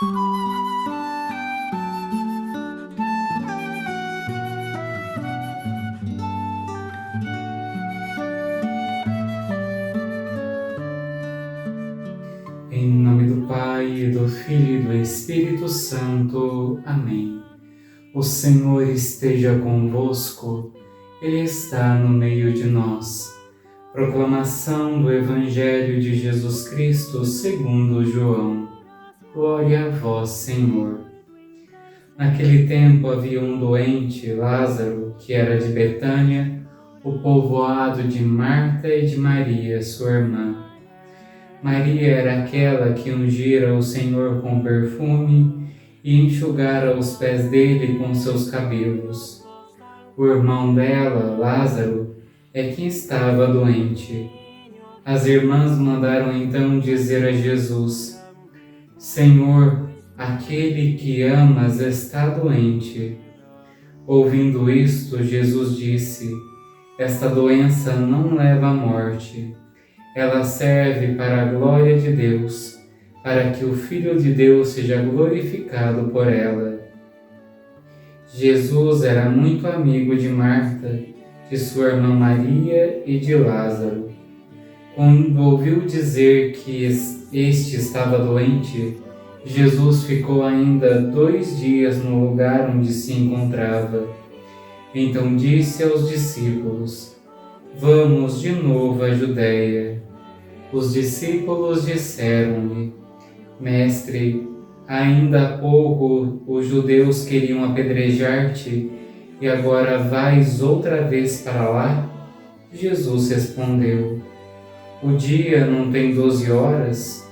Em nome do Pai, e do Filho e do Espírito Santo. Amém. O Senhor esteja convosco, Ele está no meio de nós. Proclamação do Evangelho de Jesus Cristo segundo João. Glória a vós, Senhor. Naquele tempo havia um doente, Lázaro, que era de Betânia, o povoado de Marta e de Maria, sua irmã. Maria era aquela que ungira o Senhor com perfume e enxugara os pés dele com seus cabelos. O irmão dela, Lázaro, é que estava doente. As irmãs mandaram então dizer a Jesus: Senhor, aquele que amas está doente. Ouvindo isto, Jesus disse: Esta doença não leva à morte. Ela serve para a glória de Deus, para que o Filho de Deus seja glorificado por ela. Jesus era muito amigo de Marta, de sua irmã Maria e de Lázaro. Quando ouviu dizer que este estava doente, Jesus ficou ainda 2 dias no lugar onde se encontrava. Então disse aos discípulos: Vamos de novo à Judéia. Os discípulos disseram-lhe: Mestre, ainda há pouco os judeus queriam apedrejar-te e agora vais outra vez para lá? Jesus respondeu: O dia não tem 12 horas?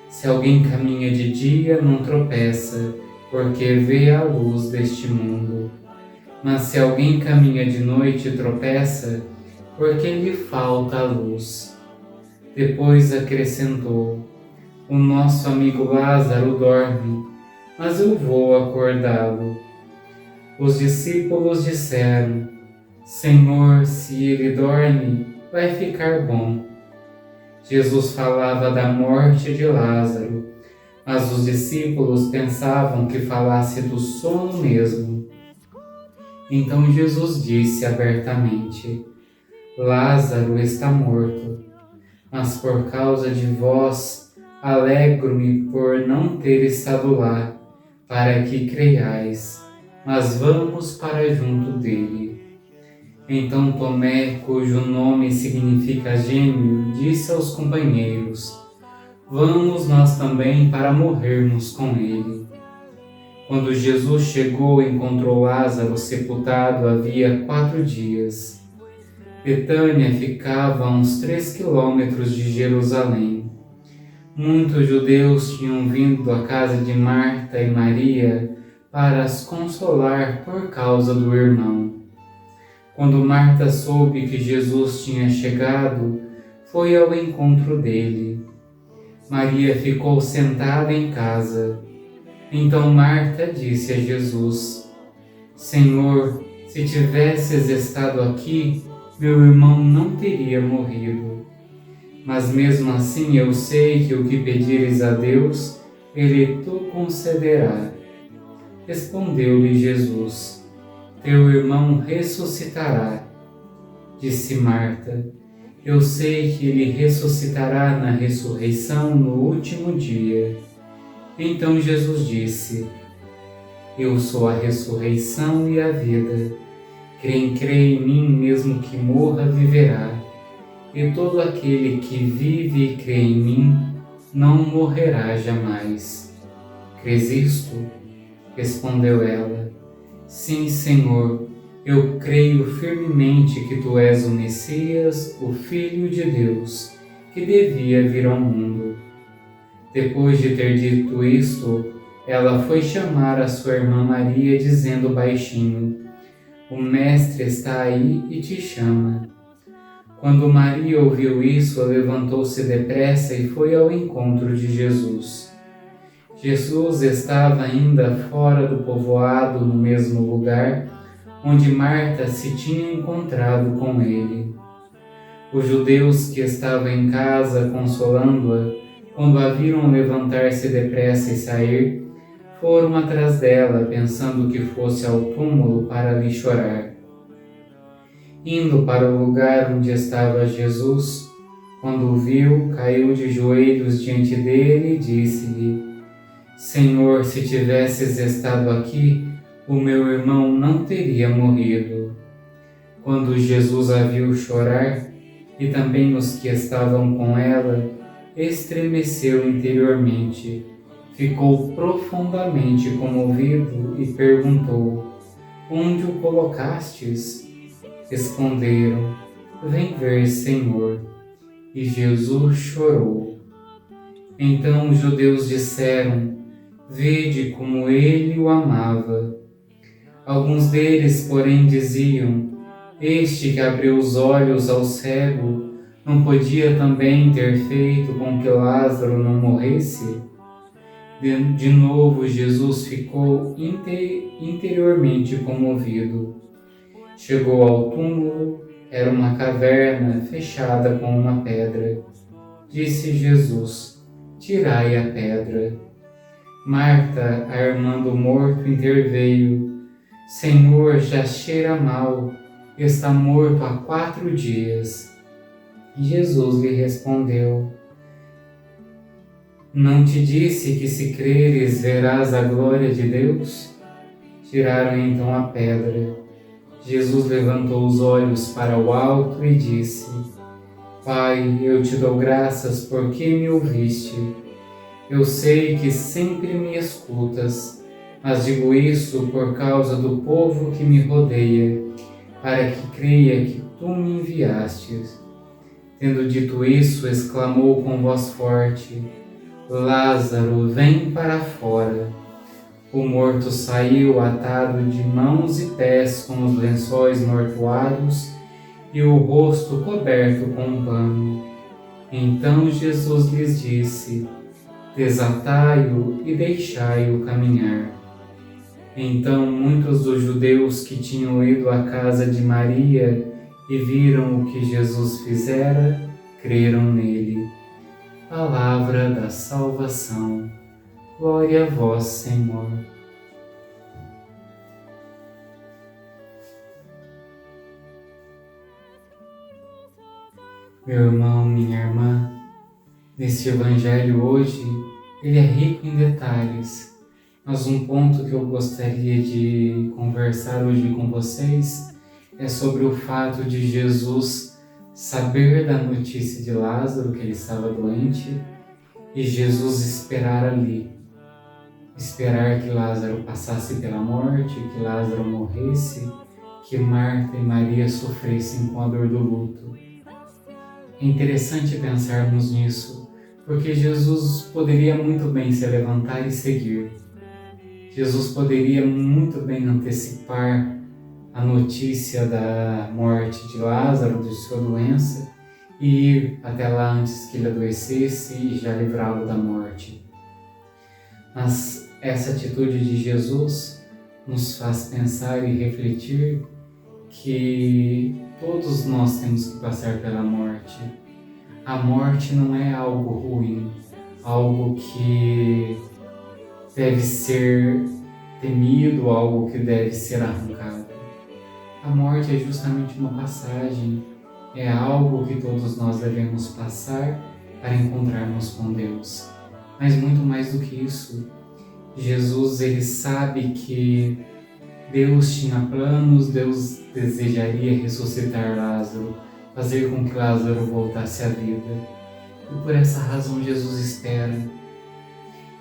Se alguém caminha de dia, não tropeça, porque vê a luz deste mundo. Mas se alguém caminha de noite, tropeça, porque lhe falta a luz. Depois acrescentou: O nosso amigo Lázaro dorme, mas eu vou acordá-lo. Os discípulos disseram: Senhor, se ele dorme, vai ficar bom. Jesus falava da morte de Lázaro, mas os discípulos pensavam que falasse do sono mesmo. Então Jesus disse abertamente: Lázaro está morto, mas por causa de vós alegro-me por não ter estado lá, para que creiais, mas vamos para junto dele. Então Tomé, cujo nome significa gêmeo, disse aos companheiros: Vamos nós também para morrermos com ele. Quando Jesus chegou, encontrou Lázaro sepultado havia 4 dias. Betânia ficava a uns 3 quilômetros de Jerusalém. Muitos judeus tinham vindo à casa de Marta e Maria para as consolar por causa do irmão. Quando Marta soube que Jesus tinha chegado, foi ao encontro dele. Maria ficou sentada em casa. Então Marta disse a Jesus: Senhor, se tivesses estado aqui, meu irmão não teria morrido. Mas mesmo assim eu sei que o que pedires a Deus, Ele te concederá. Respondeu-lhe Jesus: Teu irmão ressuscitará. Disse Marta: Eu sei que ele ressuscitará na ressurreição no último dia. Então Jesus disse: Eu sou a ressurreição e a vida. Quem crê em mim, mesmo que morra, viverá. E todo aquele que vive e crê em mim, não morrerá jamais. Crês isto? Respondeu ela: Sim, Senhor, eu creio firmemente que Tu és o Messias, o Filho de Deus, que devia vir ao mundo. Depois de ter dito isto, ela foi chamar a sua irmã Maria, dizendo baixinho: O Mestre está aí e te chama. Quando Maria ouviu isso, levantou-se depressa e foi ao encontro de Jesus. Jesus estava ainda fora do povoado, no mesmo lugar onde Marta se tinha encontrado com ele. Os judeus que estavam em casa consolando-a, quando a viram levantar-se depressa e sair, foram atrás dela, pensando que fosse ao túmulo para ali chorar. Indo para o lugar onde estava Jesus, quando o viu, caiu de joelhos diante dele e disse-lhe: Senhor, se tivesses estado aqui, o meu irmão não teria morrido. Quando Jesus a viu chorar, e também os que estavam com ela, estremeceu interiormente, ficou profundamente comovido e perguntou: Onde o colocastes? Responderam: Vem ver, Senhor. E Jesus chorou. Então os judeus disseram: Vede como ele o amava. Alguns deles, porém, diziam: Este que abriu os olhos ao cego, não podia também ter feito com que Lázaro não morresse? De novo Jesus ficou interiormente comovido. Chegou ao túmulo, era uma caverna fechada com uma pedra. Disse Jesus: Tirai a pedra. Marta, a irmã do morto, interveio: Senhor, já cheira mal, está morto há 4 dias. Jesus lhe respondeu: Não te disse que se creres verás a glória de Deus? Tiraram então a pedra. Jesus levantou os olhos para o alto e disse: Pai, eu te dou graças porque me ouviste. Eu sei que sempre me escutas, mas digo isso por causa do povo que me rodeia, para que creia que tu me enviastes. Tendo dito isso, exclamou com voz forte: Lázaro, vem para fora. O morto saiu atado de mãos e pés com os lençóis mortuários e o rosto coberto com um pano. Então Jesus lhes disse: Desatai-o e deixai-o caminhar. Então muitos dos judeus que tinham ido à casa de Maria e viram o que Jesus fizera, creram nele. Palavra da salvação. Glória a vós, Senhor. Meu irmão, minha irmã, neste Evangelho hoje, ele é rico em detalhes, mas um ponto que eu gostaria de conversar hoje com vocês é sobre o fato de Jesus saber da notícia de Lázaro, que ele estava doente, e Jesus esperar ali. Esperar que Lázaro passasse pela morte, que Lázaro morresse, que Marta e Maria sofressem com a dor do luto. É interessante pensarmos nisso, porque Jesus poderia muito bem se levantar e seguir. Jesus poderia muito bem antecipar a notícia da morte de Lázaro, de sua doença, e ir até lá antes que ele adoecesse e já livrá-lo da morte. Mas essa atitude de Jesus nos faz pensar e refletir que todos nós temos que passar pela morte. A morte não é algo ruim, algo que deve ser temido, algo que deve ser arrancado. A morte é justamente uma passagem, é algo que todos nós devemos passar para encontrarmos com Deus. Mas muito mais do que isso, Jesus ele sabe que Deus tinha planos, Deus desejaria ressuscitar Lázaro, fazer com que Lázaro voltasse à vida. E por essa razão Jesus espera.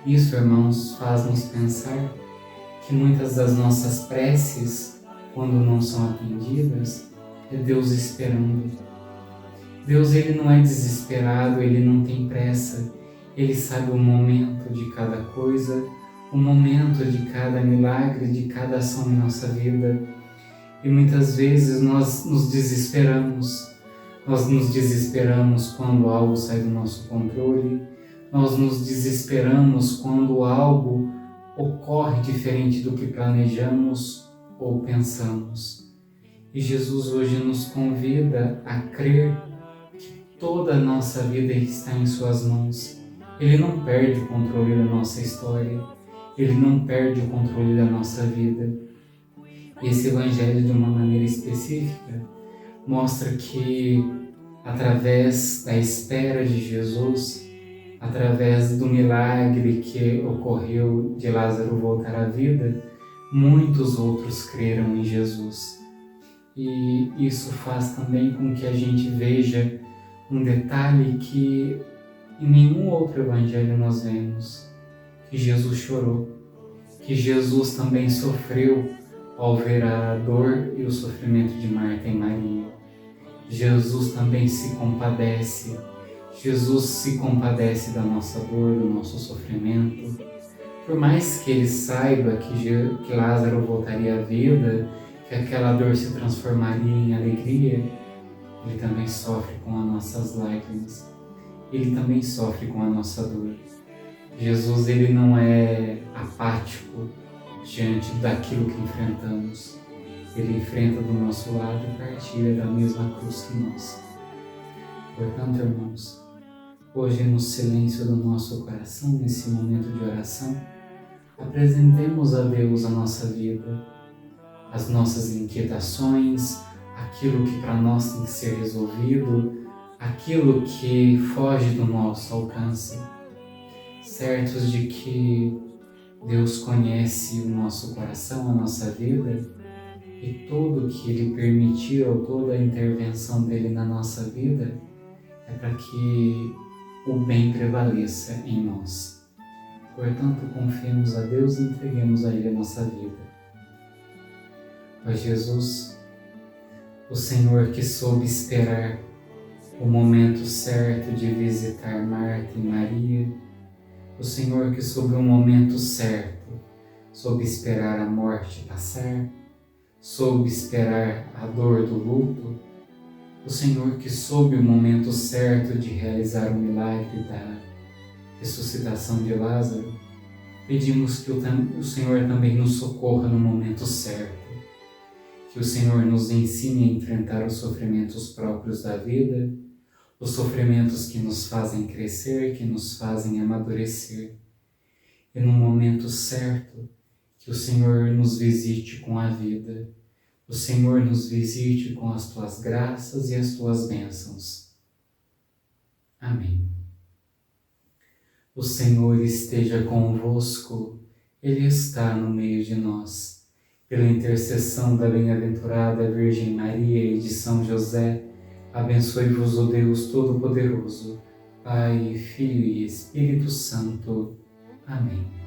Isso, irmãos, faz-nos pensar que muitas das nossas preces, quando não são atendidas, é Deus esperando. Deus ele não é desesperado, ele não tem pressa. Ele sabe o momento de cada coisa, o momento de cada milagre, de cada ação em nossa vida. E muitas vezes nós nos desesperamos. Nós nos desesperamos quando algo sai do nosso controle. Nós nos desesperamos quando algo ocorre diferente do que planejamos ou pensamos. E Jesus hoje nos convida a crer que toda a nossa vida está em suas mãos. Ele não perde o controle da nossa história. Ele não perde o controle da nossa vida. Esse Evangelho, de uma maneira específica, mostra que através da espera de Jesus, através do milagre que ocorreu de Lázaro voltar à vida, muitos outros creram em Jesus. E isso faz também com que a gente veja um detalhe que em nenhum outro evangelho nós vemos, que Jesus chorou, que Jesus também sofreu ao ver a dor e o sofrimento de Marta e Maria. Jesus também se compadece. Jesus se compadece da nossa dor, do nosso sofrimento. Por mais que ele saiba que Lázaro voltaria à vida, que aquela dor se transformaria em alegria, ele também sofre com as nossas lágrimas. Ele também sofre com a nossa dor. Jesus, ele não é apático diante daquilo que enfrentamos. Ele enfrenta do nosso lado e partilha da mesma cruz que nós. Portanto, irmãos, hoje no silêncio do nosso coração, nesse momento de oração, apresentemos a Deus a nossa vida, as nossas inquietações, aquilo que para nós tem que ser resolvido, aquilo que foge do nosso alcance, certos de que Deus conhece o nosso coração, a nossa vida, e tudo que Ele permitir ou toda a intervenção dEle na nossa vida é para que o bem prevaleça em nós. Portanto, confiemos a Deus e entreguemos a Ele a nossa vida. Ó Jesus, o Senhor que soube esperar o momento certo de visitar Marta e Maria, o Senhor que soube o momento certo, soube esperar a morte passar, soube esperar a dor do luto, o Senhor que soube o momento certo de realizar o milagre da ressuscitação de Lázaro, pedimos que o Senhor também nos socorra no momento certo, que o Senhor nos ensine a enfrentar os sofrimentos próprios da vida, os sofrimentos que nos fazem crescer, que nos fazem amadurecer, e no momento certo, que o Senhor nos visite com a vida, o Senhor nos visite com as Tuas graças e as Tuas bênçãos. Amém. O Senhor esteja convosco, Ele está no meio de nós. Pela intercessão da bem-aventurada Virgem Maria e de São José, abençoe-vos o Deus Todo-Poderoso, Pai, Filho e Espírito Santo. Amém.